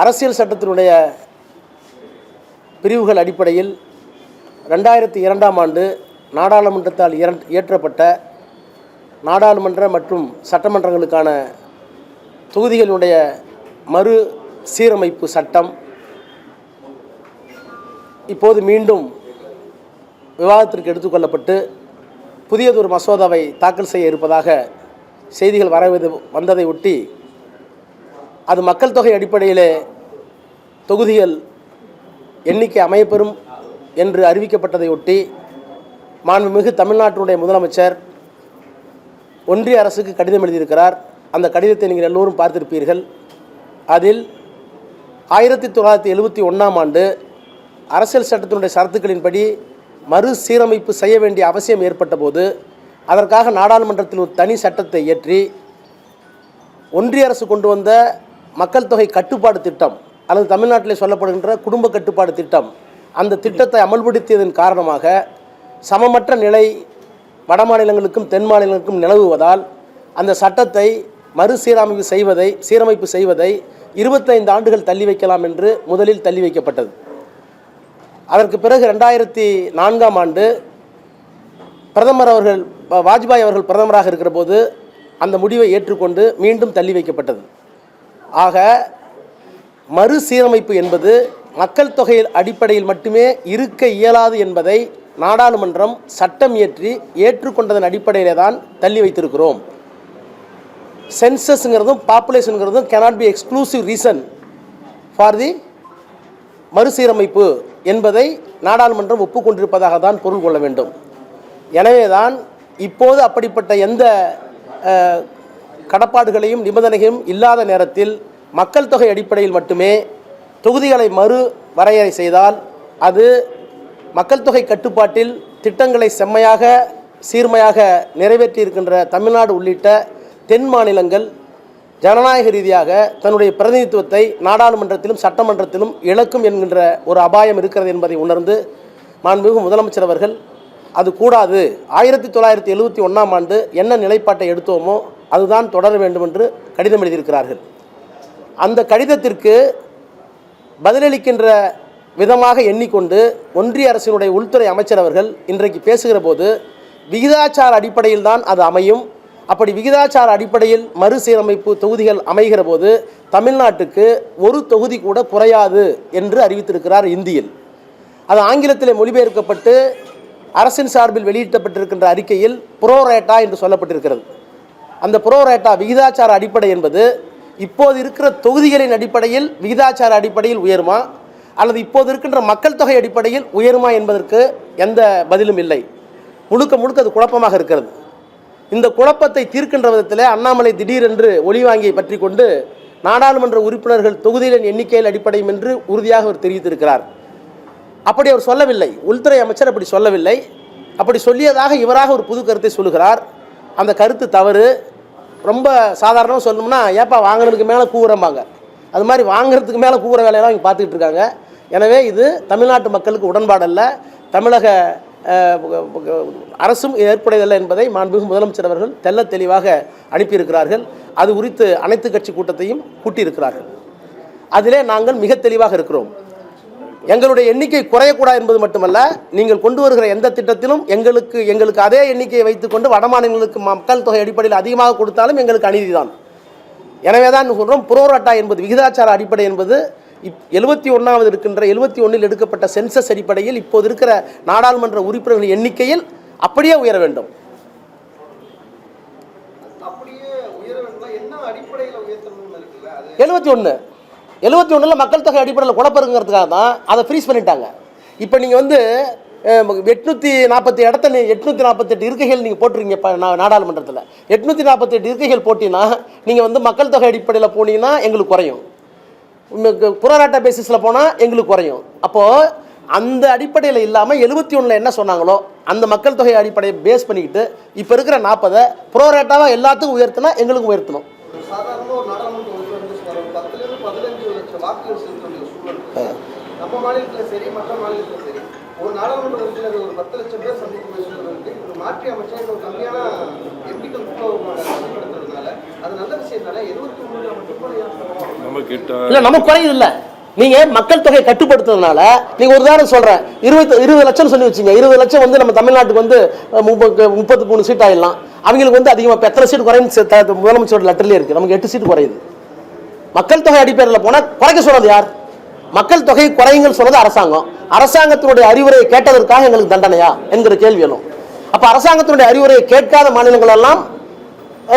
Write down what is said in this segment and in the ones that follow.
அரசியல் சட்டத்தினுடைய பிரிவுகள் அடிப்படையில் 2002ஆம் ஆண்டு நாடாளுமன்றத்தால் இயற்றப்பட்ட நாடாளுமன்ற மற்றும் சட்டமன்றங்களுக்கான தொகுதிகளுடைய மறு சீரமைப்பு சட்டம் இப்போது மீண்டும் விவாதத்திற்கு எடுத்துக்கொள்ளப்பட்டு புதியதொரு மசோதாவை தாக்கல் செய்ய இருப்பதாக செய்திகள் வந்ததை ஒட்டி அது மக்கள் தொகை அடிப்படையிலே தொகுதிகள் எண்ணிக்கை அமையப்பெறும் என்று அறிவிக்கப்பட்டதை ஒட்டி மாண்புமிகு தமிழ்நாட்டினுடைய முதலமைச்சர் ஒன்றிய அரசுக்கு கடிதம் எழுதியிருக்கிறார். அந்த கடிதத்தை நீங்கள் எல்லோரும் பார்த்திருப்பீர்கள். அதில் 1971ஆம் ஆண்டு அரசியல் சட்டத்தினுடைய சரத்துக்களின்படி மறுசீரமைப்பு செய்ய வேண்டிய அவசியம் ஏற்பட்ட போது அதற்காக நாடாளுமன்றத்தில் ஒரு தனி சட்டத்தை இயற்றி ஒன்றிய அரசு கொண்டு வந்த மக்கள் தொகை கட்டுப்பாடு திட்டம் அல்லது தமிழ்நாட்டிலே சொல்லப்படுகின்ற குடும்ப கட்டுப்பாடு திட்டம், அந்த திட்டத்தை அமல்படுத்தியதன் காரணமாக சமமற்ற நிலை வட மாநிலங்களுக்கும் தென் மாநிலங்களுக்கும் நிலவுவதால் அந்த சட்டத்தை சீரமைப்பு செய்வதை 25 ஆண்டுகள் தள்ளி வைக்கலாம் என்று முதலில் தள்ளி வைக்கப்பட்டது. அதற்கு பிறகு 2004ஆம் ஆண்டு வாஜ்பாய் அவர்கள் பிரதமராக இருக்கிற போது அந்த முடிவை ஏற்றுக்கொண்டு மீண்டும் தள்ளி வைக்கப்பட்டது. ஆக மறுசீரமைப்பு என்பது மக்கள் தொகை அடிப்படையில் மட்டுமே இருக்க இயலாது என்பதை நாடாளுமன்றம் சட்டம் இயற்றி ஏற்றுக்கொண்டதன் அடிப்படையிலே தான் தள்ளி வைத்திருக்கிறோம். சென்சஸ்ங்கிறதும் பாப்புலேஷனுங்கிறதும் cannot be exclusive reason for the மறுசீரமைப்பு என்பதை நாடாளுமன்றம் ஒப்புக்கொண்டிருப்பதாக தான் பொருள் கொள்ள வேண்டும். எனவே தான் இப்போது அப்படிப்பட்ட எந்த கடப்பாடுகளையும் நிபந்தனைகளும் இல்லாத நேரத்தில் மக்கள் தொகை அடிப்படையில் மட்டுமே தொகுதிகளை மறு வரையறை செய்தால் அது மக்கள் தொகை கட்டுப்பாட்டில் திட்டங்களை சீர்மையாக நிறைவேற்றியிருக்கின்ற தமிழ்நாடு உள்ளிட்ட தென் மாநிலங்கள் ஜனநாயக ரீதியாக தன்னுடைய பிரதிநிதித்துவத்தை நாடாளுமன்றத்திலும் சட்டமன்றத்திலும் இழக்கும் என்கின்ற ஒரு அபாயம் இருக்கிறது என்பதை உணர்ந்து மாண்புமிகு முதலமைச்சர் அவர்கள் அது கூடாது, 1971ஆம் ஆண்டு என்ன நிலைப்பாட்டை எடுத்தோமோ அதுதான் தொடர வேண்டும் என்று கடிதம் எழுதியிருக்கிறார்கள். அந்த கடிதத்திற்கு பதிலளிக்கின்ற விதமாக எண்ணிக்கொண்டு ஒன்றிய அரசினுடைய உள்துறை அமைச்சர் அவர்கள் இன்றைக்கு பேசுகிற போது விகிதாச்சார அடிப்படையில் தான் அது அமையும். அப்படி விகிதாச்சார அடிப்படையில் மறுசீரமைப்பு தொகுதிகள் அமைகிற போது தமிழ்நாட்டுக்கு ஒரு தொகுதி கூட குறையாது என்று அறிவித்திருக்கிறார் இந்தியில். அது ஆங்கிலத்திலே மொழிபெயர்க்கப்பட்டு அரசின் சார்பில் வெளியிட்டப்பட்டிருக்கின்ற அறிக்கையில் புரோரேட்டா என்று சொல்லப்பட்டிருக்கிறது. அந்த புரோரேட்டா விகிதாச்சார அடிப்படை என்பது இப்போது இருக்கிற தொகுதிகளின் அடிப்படையில் விகிதாச்சார அடிப்படையில் உயருமா அல்லது இப்போது இருக்கின்ற மக்கள் தொகை அடிப்படையில் உயருமா என்பதற்கு எந்த பதிலும் இல்லை. முழுக்க அது குழப்பமாக இருக்கிறது. இந்த குழப்பத்தை தீர்க்கின்ற விதத்தில் அண்ணாமலை திடீரென்று ஒளிவாங்கியை பற்றி கொண்டு நாடாளுமன்ற உறுப்பினர்கள் தொகுதிகளின் எண்ணிக்கையில் அடிப்படையும் என்று உறுதியாக அவர் தெரிவித்திருக்கிறார். அப்படி அவர் சொல்லவில்லை. உள்துறை அமைச்சர் அப்படி சொல்லவில்லை. அப்படி சொல்லியதாக இவராக ஒரு புது கருத்தை சொல்லுகிறார். அந்த கருத்து தவறு. ரொம்ப சாதாரணமாக சொல்லணும்னா ஏப்பா வாங்கினதுக்கு மேலே கூவுறம்பாங்க, அது மாதிரி வாங்கிறதுக்கு மேலே கூவுற வேலையெல்லாம் இங்கே பார்த்துக்கிட்டு இருக்காங்க. எனவே இது தமிழ்நாட்டு மக்களுக்கு உடன்பாடல்ல, தமிழக அரசும் ஏற்புடையதல்ல என்பதை மாண்புமிகு முதலமைச்சர் அவர்கள் தெல்ல தெளிவாக அனுப்பியிருக்கிறார்கள். அது குறித்து அனைத்து கட்சி கூட்டத்தையும் கூட்டியிருக்கிறார்கள். அதிலே நாங்கள் மிக தெளிவாக இருக்கிறோம். எங்களுடைய எண்ணிக்கை குறையக்கூடாது என்பது மட்டுமல்ல, நீங்கள் கொண்டு வருகிற எந்த திட்டத்திலும் எங்களுக்கு அதே எண்ணிக்கையை வைத்துக்கொண்டு வட மாநிலங்களுக்கு மக்கள் தொகை அடிப்படையில் அதிகமாக கொடுத்தாலும் எங்களுக்கு அநீதி தான். எனவே தான் சொல்கிறோம், புரோரேட்டா என்பது விகிதாச்சார அடிப்படை என்பது 71வது இருக்கின்ற 71இல் எடுக்கப்பட்ட சென்சஸ் அடிப்படையில் இப்போது இருக்கிற நாடாளுமன்ற உறுப்பினர்கள் எண்ணிக்கையில் அப்படியே உயர வேண்டும். 71 மக்கள் தொகை அடிப்படையில் குழப்பருங்கிறதுக்காக தான் அதை ஃப்ரீஸ் பண்ணிட்டாங்க. இப்போ நீங்கள் 848 இருக்கைகள் நீங்கள் போட்டுருங்க நாடாளுமன்றத்தில். 848 இருக்கைகள் போட்டிங்கன்னா நீங்கள் மக்கள் தொகை அடிப்படையில் போனீங்கன்னா எங்களுக்கு குறையும், புரோரேட்டா பேசிஸில் போனால் எங்களுக்கு குறையும். அப்போது அந்த அடிப்படையில் இல்லாமல் 71 என்ன சொன்னாங்களோ அந்த மக்கள் தொகை அடிப்படையை பேஸ் பண்ணிக்கிட்டு இப்போ இருக்கிற 40 புரோரேட்டாவாக எல்லாத்துக்கும் உயர்த்தினா எங்களுக்கு உயர்த்தணும். வாக்குகள் செலுத்தக்கூடிய சூழல் நம்ம மாநிலத்தில் சரி மற்ற மாநிலத்தில் சரி ஒரு நாடாளுமன்ற உறுப்பினர் ஒரு 10 லட்சம் பேர் சந்திக்கக்கூடிய சூழல் இருக்கு. மாற்றி அமைச்சா இன்னும் கம்மியான எம்பிக்கள் கூட்டப்படுறதுனால அது நல்ல இல்ல நமக்கு குறையுது இல்ல. நீங்க மக்கள் தொகை கட்டுப்படுத்துறதுனால நீங்க ஒரு உதாரணம் சொல்றேன், 20 லட்சம் சொல்லி வச்சுங்க. 20 லட்சம் வந்து நம்ம தமிழ்நாட்டுக்கு வந்து 33 சீட் ஆயிடலாம். அவங்களுக்கு வந்து அதிகமா எத்தனை சீட் குறையும் முதலமைச்சரோட லெட்டர்லயே இருக்கு. நமக்கு 8 சீட் குறையுது. மக்கள் தொகை அடிப்படையில் போனா குறைக்க சொன்னது யார்? மக்கள் தொகை குறையுங்கள் சொன்னது அரசாங்கம். அரசாங்கத்தினுடைய அறிவுரையை கேட்டதற்காக எங்களுக்கு தண்டனையா என்கிற கேள்வி எழும். அப்ப அரசாங்கத்தினுடைய அறிவுரையை கேட்காத மாநிலங்கள் எல்லாம்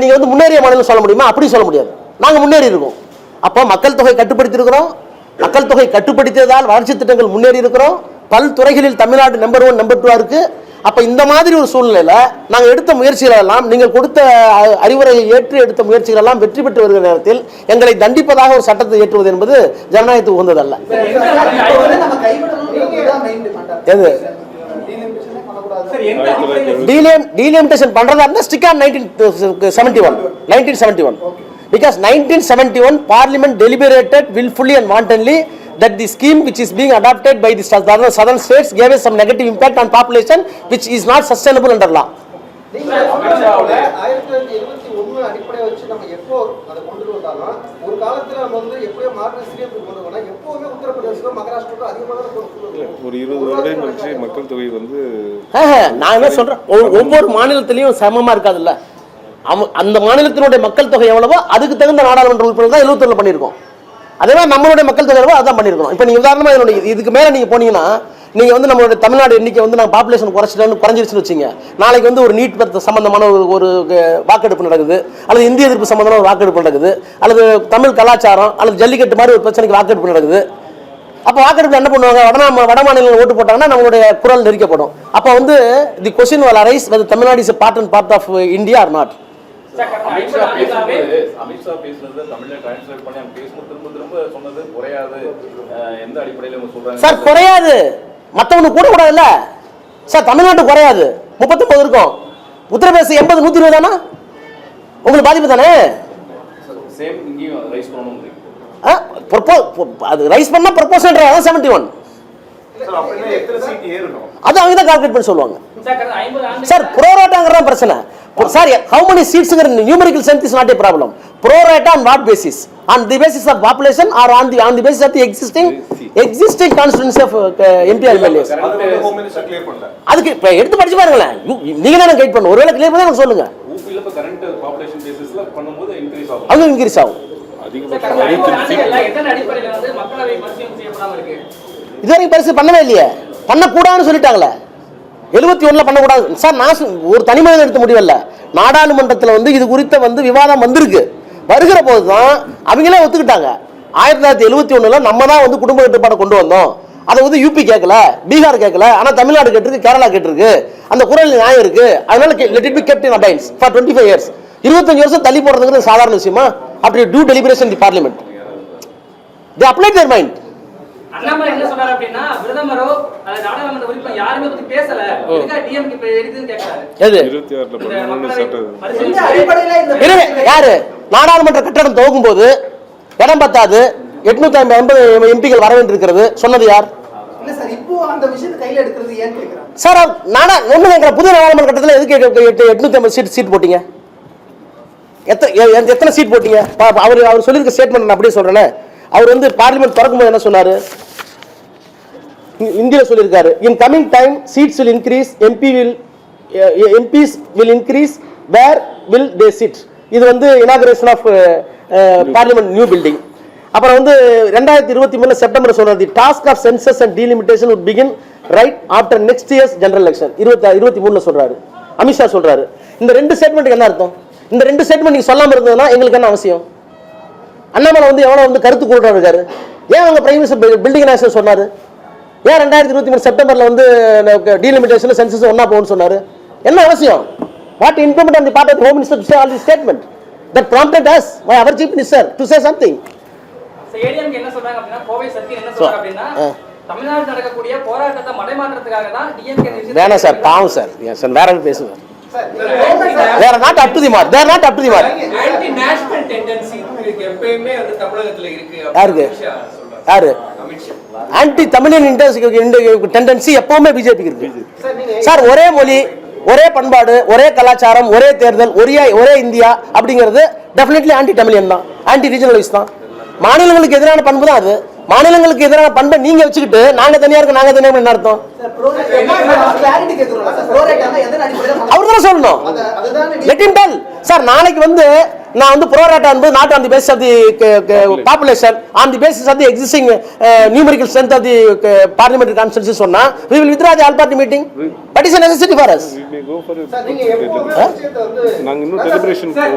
நீங்க வந்து முன்னேறிய மாநிலம் சொல்ல முடியுமா? அப்படி சொல்ல முடியாது. நாங்க முன்னேறி இருக்கோம். அப்போ மக்கள் தொகை கட்டுப்படுத்தி இருக்கிறோம். மக்கள் தொகை கட்டுப்படுத்தியதால் வளர்ச்சி திட்டங்கள் முன்னேறி இருக்கிறோம். பல்துறைகளில் தமிழ்நாடு நம்பர் 1 நம்பர் 2 இருக்கு. அப்ப இந்த மாதிரி ஒரு சூழ்நிலையில நாங்கள் எடுத்த முயற்சிகள் எல்லாம், நீங்கள் கொடுத்த அறிவுரையை ஏற்று எடுத்த முயற்சிகள் எல்லாம் வெற்றி பெற்று வருகிற நேரத்தில் எங்களை தண்டிப்பதாக ஒரு சட்டத்தை ஏற்றுவது என்பது ஜனநாயகத்துக்கு உகந்ததல்ல. டீலிமிட்டேஷன் பண்றதா இருந்தா stick on 1971 because 1971 parliament deliberated willfully and wantonly that the scheme which is being adopted by the southern states gave us some negative impact on population which is not sustainable under law. நீங்க 1971 அடிப்படையை வச்சு நம்ம எப்போ அதை கொண்டு வந்தாலும் ஒரு காலத்துல நம்ம வந்து எப்போ மார்கன் சிறியம் கொண்டு வந்தா எப்பவுமே உத்தரப்பிரதேசம் மகாராஷ்டிரா அதிகமாக ஒரு 20 வருடம் கழிச்சு மக்கள் தொகை வந்து நான் என்ன சொல்றேன், ஒவ்வொரு மாநிலத்திலையும் சமமா இருக்காதுல்ல. அந்த மாநிலத்தினுடைய மக்கள் தொகை எவ்வளவோ அதுக்கு தகுந்த நாடாளுமன்ற உறுப்பினர் தான் 71 பண்ணியிருக்கோம். அதே மாதிரி நம்மளுடைய மக்கள் தொகை எவ்வளவோ அதான் பண்ணியிருக்கோம். இப்போ நீங்க உதாரணமா இதுக்கு மேல நீங்க போனீங்கன்னா நீங்க வந்து நம்மளுடைய தமிழ்நாடு எண்ணிக்கை வந்து நான் பாப்புலேஷன் குறைஞ்சிருச்சுன்னு வச்சுங்க. நாளைக்கு வந்து ஒரு நீட் சம்பந்தமான ஒரு வாக்கெடுப்பு நடக்குது, அல்லது இந்திய எதிர்ப்பு சம்பந்தமான ஒரு வாக்கெடுப்பு நடக்குது, அல்லது தமிழ் கலாச்சாரம் அல்லது ஜல்லிக்கட்டு மாதிரி ஒரு பிரச்சனைக்கு வாக்கெடுப்பு நடக்குது. அப்போ வாக்கெடுப்பு என்ன பண்ணுவாங்க, வட மாநிலங்கள் ஓட்டு போட்டாங்கன்னா நம்மளுடைய குரல் நெரிக்கப்படும். அப்போ வந்து the question will arise whether Tamil Nadu is a part of India or not. Amit Shah பேசுனது தமிழ்ல டிரான்ஸ்லேட் பண்ணி அவங்க பேசும்போது திரும்ப சொன்னது குறையாது. எந்த அடிப்படையில் அவங்க சொல்றாங்க சார்? குறையாது, மற்றவனுக்கு கூட கூடாதுல்ல சார். தமிழ்நாட்டு குறையாது, 39 இருக்கும். உத்தரப்பிரதேசம் 80 120 தானா? உங்களுக்கு பாதிப்பு தானே? சேம் இங்கேயும் ரைஸ் பண்ணணும். அது ரைஸ் பண்ணா ப்ரொபோசல் 71 அது அவங்க தான் கால்குலேட் பண்ணி சொல்லுவாங்க சார். ப்ரோராட்டாங்கறத பிரச்சனை sir. how many seats numerical strength is not a problem. Prorata on what basis? On the basis of population or on the basis of the existing constituency of MP MLAs? அதுக்கு இப்ப எடுத்து படிச்சு பாருங்களேன். நீங்க தான guide பண்ணணும். ஒருவேளை clear பண்ணா எனக்கு சொல்லுங்க. ஊபில இப்ப கரண்ட் பாப்புலேஷன் பேசிஸ்ல பண்ணும்போது இன்கிரீஸ் ஆகும். அது இன்கிரீஸ் ஆகும். இதுவரைக்கும் பரிசு பண்ணவே இல்லையே. பண்ணக்கூடாதுன்னு சொல்லிட்டாங்களே. 71 பண்ணக்கூடாது சார். நான் ஒரு தனி மனிதன் எடுத்த முடியல. நாடாளுமன்றத்தில் வந்து இது குறித்த வந்து விவாதம் வந்திருக்கு. வருகிற போது தான் அவங்களே ஒத்துக்கிட்டாங்க. 1971 நம்ம தான் வந்து குடும்ப கட்டுப்பாடை கொண்டு வந்தோம். அதை வந்து யூபி கேட்கல, பீகார் கேட்கல, ஆனால் தமிழ்நாடு கேட்டிருக்கு, கேரளா கேட்டிருக்கு. அந்த குரல் நியாயம் இருக்கு. அதனால let it be kept in abeyance for 25 years. 25 வருஷம் தள்ளி போடுறதுங்கிறது சாதாரண விஷயமா? அப்படி do deliberation in the parliament. They applied their mind. Annamalai என்ன சொல்றாரு அப்படின்னா பிரதமரோ நாடாளுமன்ற உறுப்பினர் யாருமே பத்தி பேசல. இதுக்கு டிஎம்கே இப்ப எதுன்னு கேக்குறாரு. எது 26ல பண்ணணும்னு சட்டம் யாரு? நாடாளுமன்ற கட்டடம் துவக்கும் போது இடம் பத்தாது, 850 எம்பிகள் வர வேண்டியிருக்கிறது சொன்னது யார்? இல்ல சார், இப்போ அந்த விஷயத்தை கையில எடுக்கிறது ஏன் கேக்குறாங்க சார்? நானா ஒண்ணு கேக்குற புதிய நாடாளுமன்ற கட்டத்தில் எதுக்கு 850 சீட் போட்டீங்க? எத்தனை சீட் போட்டீங்க? அவர் சொல்லியிருக்க ஸ்டேட்மெண்ட் நான் அப்படியே சொல்றேன். அவர் வந்து பார்லிமெண்ட் திறக்கும்போது என்ன சொன்னாரு? இந்தியில சொல்லியிருக்காரு, இன் coming time seeds will increase, MPs will increase, where will they chit. இது வந்து inauguration of parliament new building. அப்புறம் வந்து 2023 செப்டம்பர் சொன்னார், தி task of census and delimitation would begin right after next years general election. 23 சொல்றாரு, அமித்ஷா சொல்றாரு. இந்த ரெண்டு ஸ்டேட்மெண்ட்டுக்கு என்ன அர்த்தம்? இந்த ரெண்டு ஸ்டேட்மெண்ட் நீங்க சொல்லாம இருந்ததுன்னா எங்களுக்கு என்ன அவசியம்? அண்ணாமலை வந்து எவ்வளவு வந்து கருத்து கூடுறா இருக்காரு. ஏன் அவங்க பிரைம் மினிஸ்டர் பில்டிங் நேஷனல் சொன்னாரு? ஏன் 2023 செப்டம்பர்ல வந்து டீலிமிட்டேஷன் சென்சஸ் ஒண்ணா போகும்னு சொன்னாரு? என்ன அவசியம்? What implement on the part of the home minister to say all the statement that prompted us by our chief minister to say something. ADMK என்ன சொல்றாங்க அப்படினா, கோவை சத்தியன் என்ன சொல்றாங்க அப்படினா, தமிழ்நாட்டில் நடக்கக்கூடிய போராட்டத்தை மடைமாற்றத்துக்காக தான் டிஎம்கே வேணா சார், பாவம் சார். சார் வேற பேசுங்க. They are not up to the mark. They are not up to the mark. Anti national tendency எப்பவுமே வந்து தமிழகத்துல இருக்கு. யாருக்கு? யாரு? ஆன்டி தமிழின் டெண்டன்சி எப்பவுமே பிஜேபிக்கு இருக்கு சார். ஒரே மொழி, ஒரே பண்பாடு, ஒரே கலாச்சாரம், ஒரே தேர்தல், ஒரே இந்தியா அப்படிங்கிறது டெஃபினெட்லி ஆன்டி தமிழியன் தான், ஆன்டி ரீஜனலிஸ்ட் தான். மாநிலங்களுக்கு எதிரான பண்பு தான் அது. மாநிலங்களுக்கு எதிரான பண்பை நீங்க வச்சுக்கிட்டு நாங்க தனியா இருக்க நாங்க தனியா என்ன அர்த்தம்? அவர் தான் சொல்லணும். Let him del. சார் நாளைக்கு வந்து நான் வந்து ப்ரோரேட்டா என்பது not on the basis of the population, on the basis of the existing numerical strength of the parliamentary constituency சொன்னா we will withdraw the all party meeting. That is a necessity for us. We may go for it. Sir நீங்க எப்பவுமே விஷயத்தை வந்து நாங்க இன்னும் deliberation sir,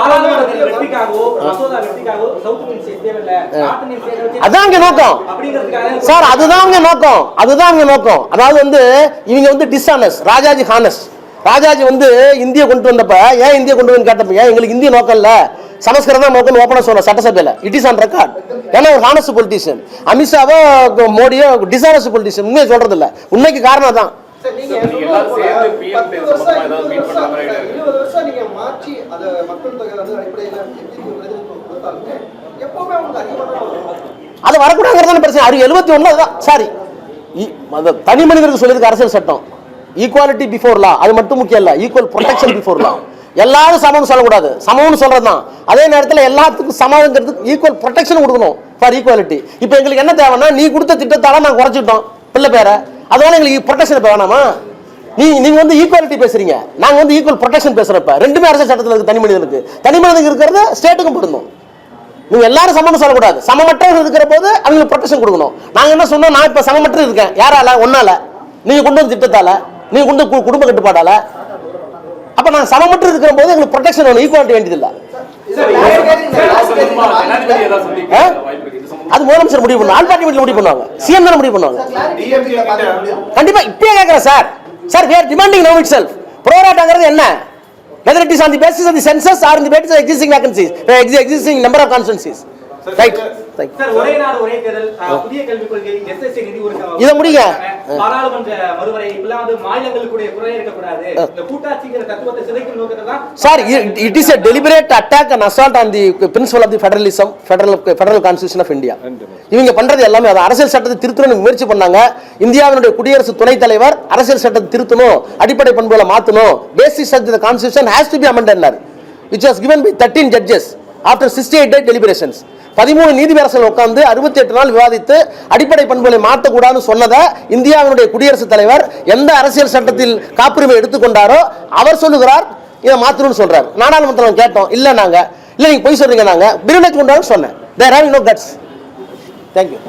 பாராளுமன்ற வெற்றிக்காகவோ மசோதா வெற்றிக்காகவோ south Indian state தேவையில்லை, நார்த் இந்தியன் ஸ்டேட் வச்சு அதான் அங்க நோக்கம் அப்படிங்கிறதுக்காக சார், அதுதான் அங்க நோக்கம், அதுதான் அங்க நோக்கம். அதாவது வந்து இவங்க வந்து டிஸ்ஆனஸ், ராஜாஜி ஹானஸ். ராஜாஜி வந்து இந்திய கொண்டு வந்தப்ப ஏன் இந்திய கொண்டு வந்து கேட்டப்ப ஏன் எங்களுக்கு இந்திய நோக்கம் இல்ல, சமஸ்கிருதம் நோக்கம் ஓப்பனா சொன்ன சட்டசபையில. It is on record. ஏன்னா ஒரு ஹானஸ்ட் பொலிட்டிஷியன். அமித்ஷாவோ மோடியோ டிஸ்ஆனஸ்ட் பொலிட்டிஷியன். உண்மையை சொல்றது இல்ல, உண்மைக்கு காரணம் தான். சார் நீங்க எல்லாரும் சேர்ந்து PM சம்பந்தமா ஏதாவது மீட் பண்ற மாதிரி ஐடியா இருக்கு? 20 வருஷம் நீங்க மாற்றி அத மக்கள் தொகை வந்து அடிப்படையில கொடுத்தாலுமே எப்பவுமே உங்களுக்கு அதிகமாக அது வரக்கூடாதுங்கிறதான பிரச்சனை. 71 தான் சாரி, தனி மனிதருக்கு சொல்லியிருக்கு அரசியல் சட்டம். ஈக்குவாலிட்டி பிஃபோர் லா, அது மட்டும் முக்கியம் இல்ல, ஈக்குவல் ப்ரொடெக்ஷன் பிஃபோர் லா. எல்லாரும் சமம்னு சொல்லக்கூடாது, சமம்னு சொல்றதுதான். அதே நேரத்தில் எல்லாத்துக்கும் சமங்கிறதுக்கு ஈக்குவல் ப்ரொடெக்ஷன் கொடுக்கணும் ஃபார் ஈக்குவாலிட்டி. இப்போ எங்களுக்கு என்ன தேவைன்னா, நீ கொடுத்த திட்டத்தால நாங்கள் குறைச்சிட்டோம் பிள்ளை பேரை, அதனால எங்களுக்கு ப்ரொடெக்ஷன் இப்போ வேணாமா? நீங்க வந்து ஈக்குவாலிட்டி பேசுறீங்க, நாங்க வந்து ஈக்குவல் ப்ரொடெக்ஷன் பேசுறப்ப ரெண்டுமே அரசியல் சட்டத்தில் இருக்கு. தனி மனிதனுக்கு இருக்கிறது ஸ்டேட்டுக்கும் பொருந்தும். நீங்க எல்லாரும் சமம் சொல்லக்கூடாது, சமமற்றவர்கள் இருக்கிற போது அவங்களுக்கு ப்ரொடெக்ஷன் கொடுக்கணும். நாங்க என்ன சொன்னோம், நான் இப்ப சமமற்ற இருக்கேன், யாரால? ஒன்னால, நீங்க கொண்டு வந்து திட்டத்தால, நீங்க கொண்டு குடும்ப கட்டுப்பாடால. அப்ப நான் சமமற்ற இருக்கிற போது எங்களுக்கு ப்ரொடெக்ஷன் வேணும், ஈக்குவாலிட்டி வேண்டியதில்லை. அது முதலமைச்சர் முடிவு பண்ணுவாங்க, ஆல் பார்ட்டி மீட்டில் முடிவு பண்ணுவாங்க, சிஎம் தான் முடிவு பண்ணுவாங்க. கண்டிப்பா இப்பயே கேட்கிறேன் sir. Sir we are demanding now itself. ப்ரோராட்டாங்கிறது என்ன? Whether it is on the basis of the census or on the basis of existing vacancies, existing number of constituencies. Right. Sir, ஒரே நாடு ஒரே தேர்தல், புதிய கல்விக் கொள்கை, SSC நிதி இத முடிங்க. பாராளுமன்ற மறுவரை இப்பெல்லாம் வந்து மாநிலங்களுடைய குறை இருக்கக்கூடாது, இந்த கூட்டாட்சிங்கிற தத்துவத்தை சிதைக்கும் நோக்கத்தை தான் sir. It is a deliberate attack and assault on the principle of the federalism, federal constitution of India. இவங்க பண்றது எல்லாமே அது. அரசியல் சட்டத்தை திருத்தணும் முயற்சி பண்ணாங்க. இந்தியாவினுடைய குடியரசு துணைத் தலைவர் அரசியல் சட்டத்தை திருத்தணும், அடிப்படை பண்புகளை மாத்தணும், basis of the constitution has to be amended, which was given by 13 judges after 68 day deliberations. 13 நீதிபதிகள் உட்கார்ந்து 68 நாள் விவாதித்து அடிப்படை பண்புகளை மாற்றக்கூடாதுன்னு சொன்னதை இந்தியாவினுடைய குடியரசுத் தலைவர் எந்த அரசியல் சட்டத்தில் காப்புரிமை எடுத்துக்கொண்டாரோ அவர் சொல்லுகிறார் இதை மாற்றணும்னு சொல்றாரு. நாடாளுமன்றத்தில் கேட்டோம், இல்ல நாங்க இல்ல நீங்க போய் சொல்றீங்க, நாங்க பிரிவினை கொண்டாடுன்னு சொன்னேன். They are having no guts. Thank you.